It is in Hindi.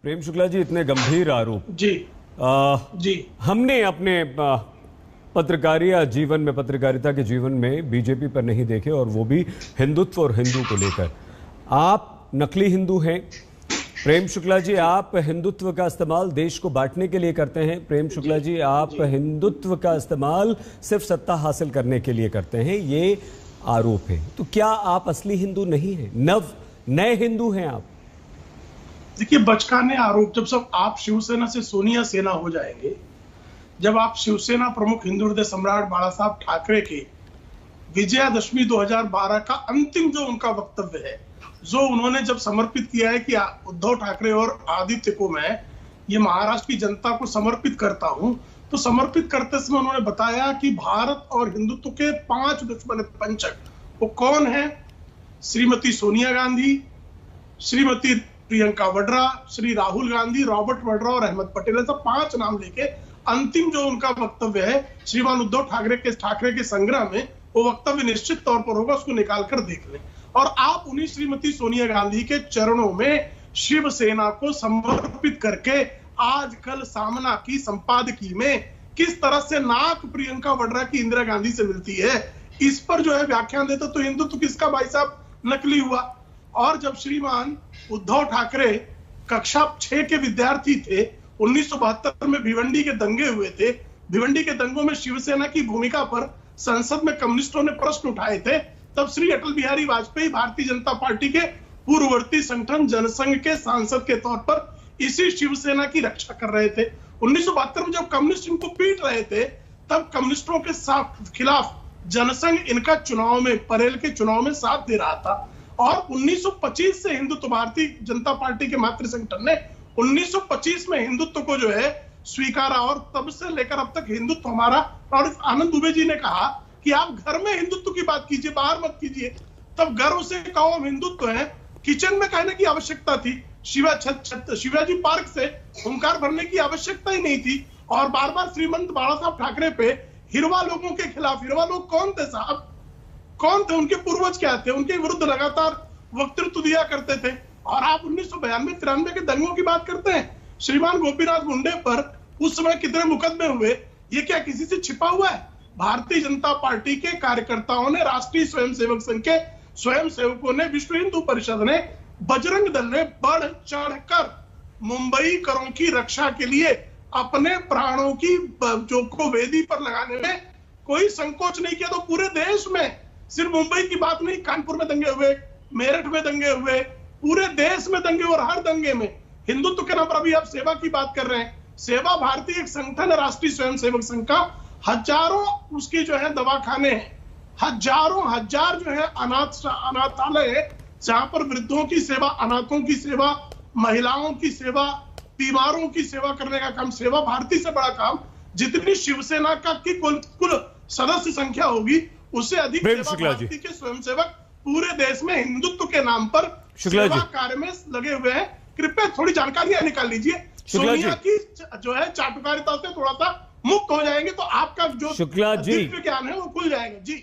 प्रेम शुक्ला जी, इतने गंभीर आरोप जी जी हमने अपने पत्रकारिता के जीवन में बीजेपी पर नहीं देखे, और वो भी हिंदुत्व और हिंदू को लेकर। आप नकली हिंदू हैं प्रेम शुक्ला जी, आप हिंदुत्व का इस्तेमाल देश को बांटने के लिए करते हैं। प्रेम शुक्ला जी, आप हिंदुत्व का इस्तेमाल सिर्फ सत्ता हासिल करने के लिए करते हैं, ये आरोप है। तो क्या आप असली हिंदू नहीं हैं, नए हिंदू हैं आप? देखिए, बचकाने आरोप जब सब आप शिवसेना से सोनिया सेना हो जाएंगे, जब आप शिवसेना प्रमुख हिंदू हृदय सम्राट बाला साहब ठाकरे के विजयादशमी 2012 का अंतिम जो उनका वक्तव्य है, जो उन्होंने जब समर्पित किया है कि उद्धव ठाकरे और आदित्य को मैं ये महाराष्ट्र की जनता को समर्पित करता हूं, तो समर्पित करते समय उन्होंने बताया कि भारत और हिंदुत्व के 5 दुश्मन पंचक वो कौन है? श्रीमती सोनिया गांधी, श्रीमती प्रियंका वड्रा, श्री राहुल गांधी, रॉबर्ट वड्रा और अहमद पटेल। ऐसा 5 नाम लेके अंतिम जो उनका वक्तव्य है श्रीमान उद्धव ठाकरे के संग्रह में, वो वक्तव्य निश्चित तौर पर होगा, उसको निकाल कर देख लें। और आप उन्हीं श्रीमती सोनिया गांधी के चरणों में शिवसेना को समर्पित करके आजकल सामना की संपादकीय में किस तरह से नाक प्रियंका वड्रा की इंदिरा गांधी से मिलती है, इस पर जो है व्याख्यान देते, तो हिंदुत्व किसका भाई साहब नकली हुआ। और जब श्रीमान उद्धव ठाकरे कक्षा 6 के विद्यार्थी थे, 1972 में भिवंडी के दंगे हुए थे, भिवंडी के दंगों में शिवसेना की भूमिका पर संसद में कम्युनिस्टों ने प्रश्न उठाए थे, तब श्री अटल बिहारी वाजपेयी भारतीय जनता पार्टी के पूर्ववर्ती संगठन जनसंघ के सांसद के तौर पर इसी शिवसेना की रक्षा कर रहे थे। 1972 में जब कम्युनिस्ट इनको पीट रहे थे, तब कम्युनिस्टों के खिलाफ जनसंघ इनका चुनाव में, परेल के चुनाव में साथ दे रहा था। और 1925 से हिंदुत्व, भारतीय जनता पार्टी के मातृ संगठन ने 1925 में हिंदुत्व को जो है स्वीकारा, और तब से लेकर अब तक हिंदुत्व हमारा। और आनंद दुबे जी ने कहा कि आप घर में हिंदुत्व की बात कीजिए, बाहर मत कीजिए। तब गर्व से कहो हम हिंदुत्व है, किचन में कहने की आवश्यकता थी, शिवाजी पार्क से हुंकार भरने की आवश्यकता ही नहीं थी। और बार बार श्रीमंत बाला साहब ठाकरे पे हिरवा लोगों के खिलाफ, हिरवा लोग कौन थे साहब, कौन थे, उनके पूर्वज क्या थे, उनके विरुद्ध लगातार वक्तृत्व दिया करते थे। और आप 1992-93 के दंगों की बात करते हैं। श्रीमान गोपीनाथ मुंडे पर उस समय कितने मुकदमे हुए, ये क्या किसी से छिपा हुआ है? भारतीय जनता पार्टी के कार्यकर्ताओं ने, राष्ट्रीय स्वयंसेवक संघ के स्वयंसेवकों ने, विश्व हिंदू परिषद ने, बजरंग दल ने बढ़ चढ़कर मुंबई करों की रक्षा के लिए अपने प्राणों की जो को वेदी पर लगाने में कोई संकोच नहीं किया। तो पूरे देश में, सिर्फ मुंबई की बात नहीं, कानपुर में दंगे हुए, मेरठ में दंगे हुए, पूरे देश में दंगे, और हर दंगे में हिंदुत्व के नाम पर अभी आप सेवा की बात कर रहे हैं। सेवा भारतीय एक संगठन है, राष्ट्रीय स्वयंसेवक संघ का, हजारों उसकी जो है दवाखाने हैं, हजार जो है अनाथालय है, जहां पर वृद्धों की सेवा, अनाथों की सेवा, महिलाओं की सेवा, बीमारों की सेवा करने का काम, सेवा भारती से बड़ा काम जितनी शिवसेना का की कुल सदस्य संख्या होगी, उससे अधिक सेवा भारती के स्वयंसेवक पूरे देश में हिंदुत्व के नाम पर सेवा कार्य में लगे हुए हैं। कृपया थोड़ी जानकारियां निकाल लीजिए, सोनिया की जो है चाटुकारिता से थोड़ा सा मुक्त हो जाएंगे, तो आपका जो दिव्य ज्ञान है वो खुल जाएगा। जी।